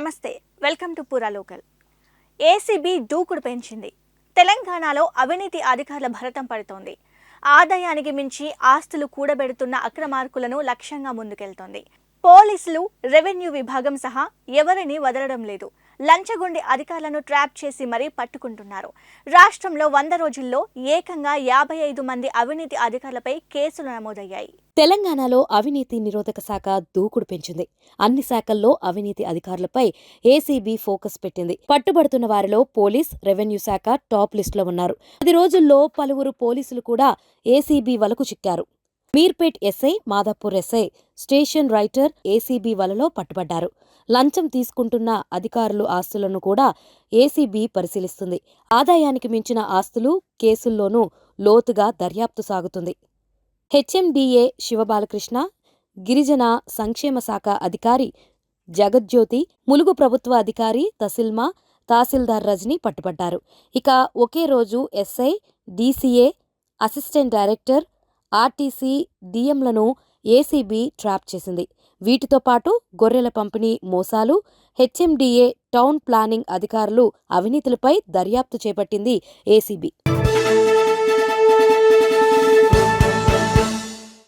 నమస్తే, welcome to పూరా local. ACB దూకుడు పెంచింది. తెలంగాణలో అవినీతి అధికారుల భరతం పడుతోంది. ఆదాయానికి మించి ఆస్తులు కూడబెడుతున్న అక్రమార్కులను లక్ష్యంగా ముందుకెళ్తోంది. పోలీసులు, రెవెన్యూ విభాగం సహా ఎవరిని వదలడం లేదు. లంచగొండి అధికారులను ట్రాప్ చేసి మరీ పట్టుకుంటున్నారు. రాష్ట్రంలో 100 రోజుల్లో ఏకంగా 55 మంది అవినీతి అధికారులపై కేసులు నమోదయ్యాయి. తెలంగాణలో అవినీతి నిరోధక శాఖ దూకుడు పెంచింది. అన్ని శాఖల్లో అవినీతి అధికారులపై ఏసీబీ ఫోకస్ పెట్టింది. పట్టుబడుతున్న వారిలో పోలీస్, రెవెన్యూ శాఖ టాప్ లిస్టులో ఉన్నారు. 10 రోజుల్లో పలువురు పోలీసులు కూడా ఏసీబీ వలకు చిక్కారు. Meerpet SI, Madhapur SI, station writer ACB వలలో పట్టుబడ్డారు. లంచం తీసుకుంటున్న అధికారులు ఆస్తులను కూడా ఏసీబీ పరిశీలిస్తుంది. ఆదాయానికి మించిన ఆస్తులు కేసుల్లోనూ లోతుగా దర్యాప్తు సాగుతుంది. హెచ్ఎండిఏ శివబాలకృష్ణ, గిరిజన సంక్షేమ శాఖ అధికారి జగజ్యోతి, ములుగు ప్రభుత్వ అధికారి తసిల్మా, తహసీల్దార్ రజని పట్టుబడ్డారు. ఇక ఒకే రోజు SI, DCA, assistant director, RTC డీఎంలను ఏసీబీ ట్రాప్ చేసింది. వీటితో పాటు గొర్రెల పంపిణీ మోసాలు, హెచ్ఎండిఏ టౌన్ ప్లానింగ్ అధికారులు అవినీతులపై దర్యాప్తు చేపట్టింది ఏసీబీ.